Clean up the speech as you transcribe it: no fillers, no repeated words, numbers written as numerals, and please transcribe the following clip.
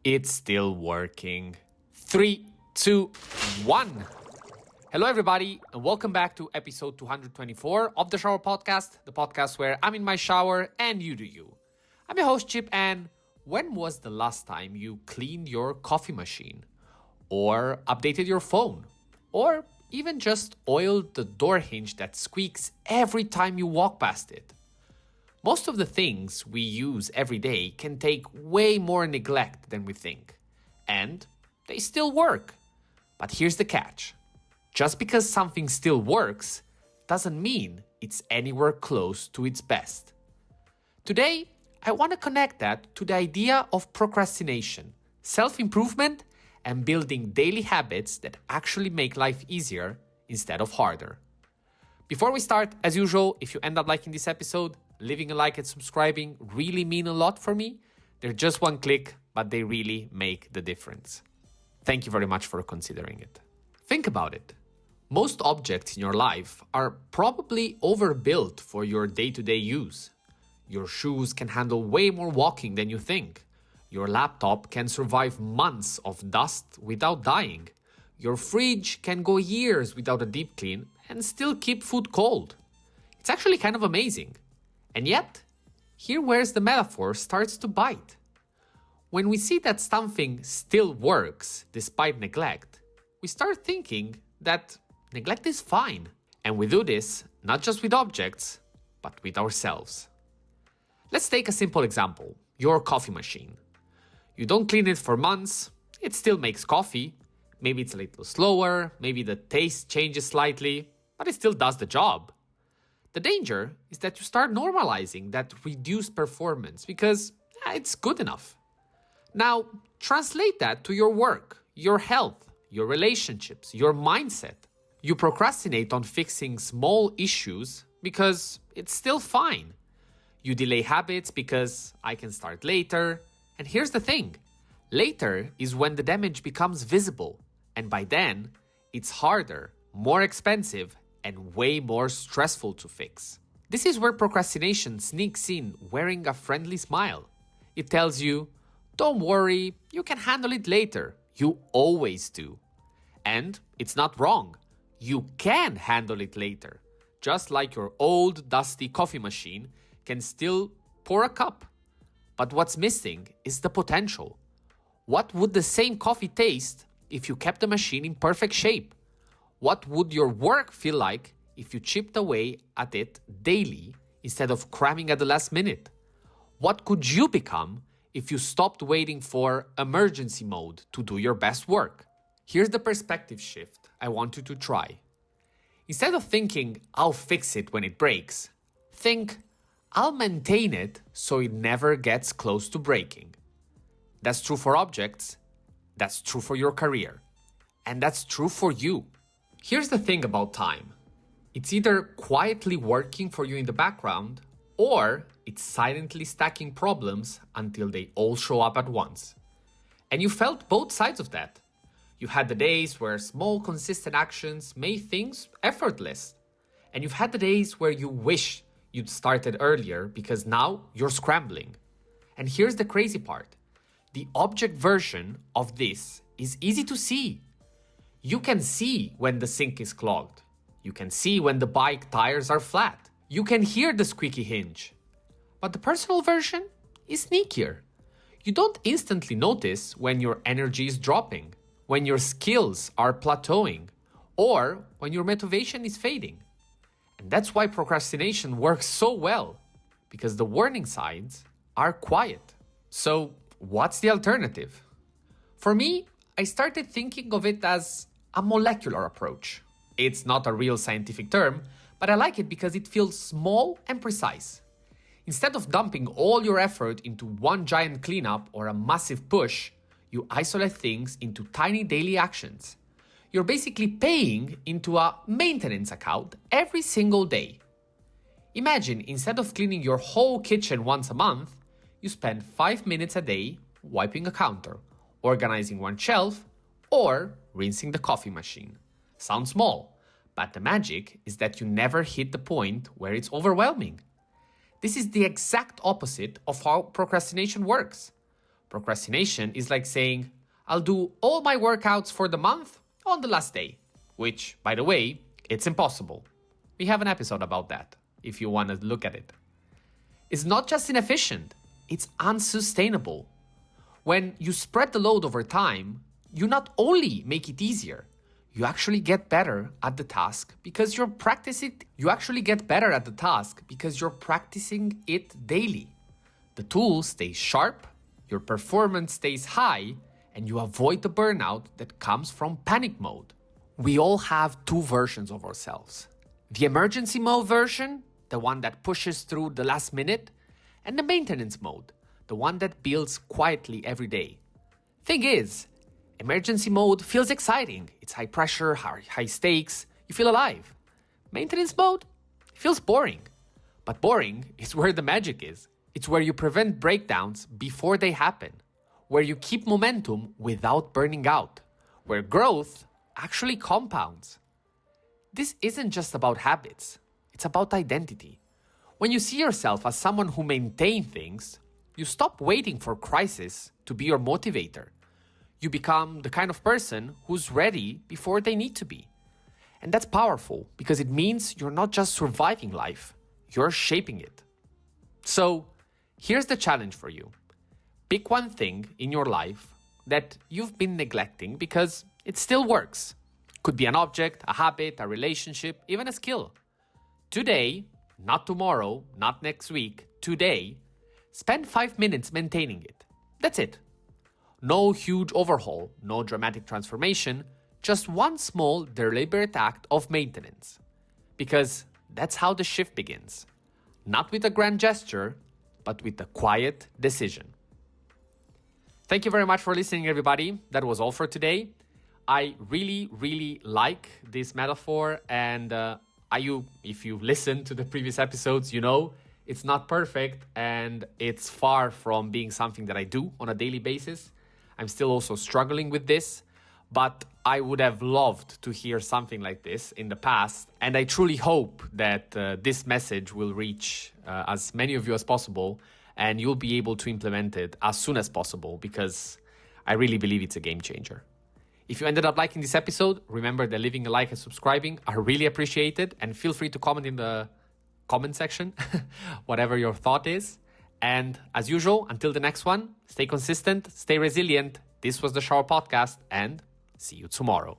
It's still working. 3, 2, 1. Hello, everybody, and welcome back to episode 224 of the Shower Podcast, the podcast where I'm in my shower and you do you. I'm your host, Chip, and when was the last time you cleaned your coffee machine? Or updated your phone? Or even just oiled the door hinge that squeaks every time you walk past it? Most of the things we use every day can take way more neglect than we think. And they still work. But here's the catch. Just because something still works doesn't mean it's anywhere close to its best. Today, I want to connect that to the idea of procrastination, self-improvement, and building daily habits that actually make life easier instead of harder. Before we start, as usual, if you end up liking this episode, leaving a like and subscribing really mean a lot for me. They're just one click, but they really make the difference. Thank you very much for considering it. Think about it. Most objects in your life are probably overbuilt for your day-to-day use. Your shoes can handle way more walking than you think. Your laptop can survive months of dust without dying. Your fridge can go years without a deep clean and still keep food cold. It's actually kind of amazing. And yet, here where the metaphor starts to bite. When we see that something still works despite neglect, we start thinking that neglect is fine. And we do this not just with objects, but with ourselves. Let's take a simple example, your coffee machine. You don't clean it for months, it still makes coffee. Maybe it's a little slower, maybe the taste changes slightly, but it still does the job. The danger is that you start normalizing that reduced performance because it's good enough. Now, translate that to your work, your health, your relationships, your mindset. You procrastinate on fixing small issues because it's still fine. You delay habits because I can start later. And here's the thing. Later is when the damage becomes visible. And by then, it's harder, more expensive, and way more stressful to fix. This is where procrastination sneaks in wearing a friendly smile. It tells you, don't worry, you can handle it later. You always do. And it's not wrong. You can handle it later. Just like your old dusty coffee machine can still pour a cup. But what's missing is the potential. What would the same coffee taste if you kept the machine in perfect shape? What would your work feel like if you chipped away at it daily instead of cramming at the last minute? What could you become if you stopped waiting for emergency mode to do your best work? Here's the perspective shift I want you to try. Instead of thinking, I'll fix it when it breaks, think, I'll maintain it so it never gets close to breaking. That's true for objects, that's true for your career, and that's true for you. Here's the thing about time. It's either quietly working for you in the background, or it's silently stacking problems until they all show up at once. And you felt both sides of that. You had the days where small, consistent actions made things effortless. And you've had the days where you wish you'd started earlier because now you're scrambling. And here's the crazy part. The object version of this is easy to see. You can see when the sink is clogged. You can see when the bike tires are flat. You can hear the squeaky hinge. But the personal version is sneakier. You don't instantly notice when your energy is dropping, when your skills are plateauing, or when your motivation is fading. And that's why procrastination works so well, because the warning signs are quiet. So, what's the alternative? For me, I started thinking of it as a molecular approach. It's not a real scientific term, but I like it because it feels small and precise. Instead of dumping all your effort into one giant cleanup or a massive push, you isolate things into tiny daily actions. You're basically paying into a maintenance account every single day. Imagine instead of cleaning your whole kitchen once a month, you spend 5 minutes a day wiping a counter, organizing one shelf, or rinsing the coffee machine. Sounds small, but the magic is that you never hit the point where it's overwhelming. This is the exact opposite of how procrastination works. Procrastination is like saying, I'll do all my workouts for the month on the last day, which, by the way, it's impossible. We have an episode about that, if you want to look at it. It's not just inefficient, it's unsustainable. When you spread the load over time, you not only make it easier, you actually get better at the task because you're practicing. You actually get better at the task because you're practicing it daily. The tool stays sharp, your performance stays high, and you avoid the burnout that comes from panic mode. We all have two versions of ourselves. The emergency mode version, the one that pushes through the last minute, and the maintenance mode, the one that builds quietly every day. Thing is, emergency mode feels exciting. It's high pressure, high stakes. You feel alive. Maintenance mode feels boring. But boring is where the magic is. It's where you prevent breakdowns before they happen, where you keep momentum without burning out, where growth actually compounds. This isn't just about habits. It's about identity. When you see yourself as someone who maintains things, you stop waiting for crisis to be your motivator. You become the kind of person who's ready before they need to be. And that's powerful because it means you're not just surviving life, you're shaping it. So, here's the challenge for you. Pick one thing in your life that you've been neglecting because it still works. Could be an object, a habit, a relationship, even a skill. Today, not tomorrow, not next week, today, spend 5 minutes maintaining it. That's it. No huge overhaul, no dramatic transformation, just one small, deliberate act of maintenance. Because that's how the shift begins. Not with a grand gesture, but with a quiet decision. Thank you very much for listening, everybody. That was all for today. I really like this metaphor, and if you've listened to the previous episodes, you know it's not perfect and it's far from being something that I do on a daily basis. I'm still also struggling with this, but I would have loved to hear something like this in the past, and I truly hope that this message will reach as many of you as possible, and you'll be able to implement it as soon as possible, because I really believe it's a game changer. If you ended up liking this episode, remember that leaving a like and subscribing are really appreciated, and feel free to comment in the comment section whatever your thought is. And as usual, until the next one, stay consistent, stay resilient. This was the Shower Podcast, and see you tomorrow.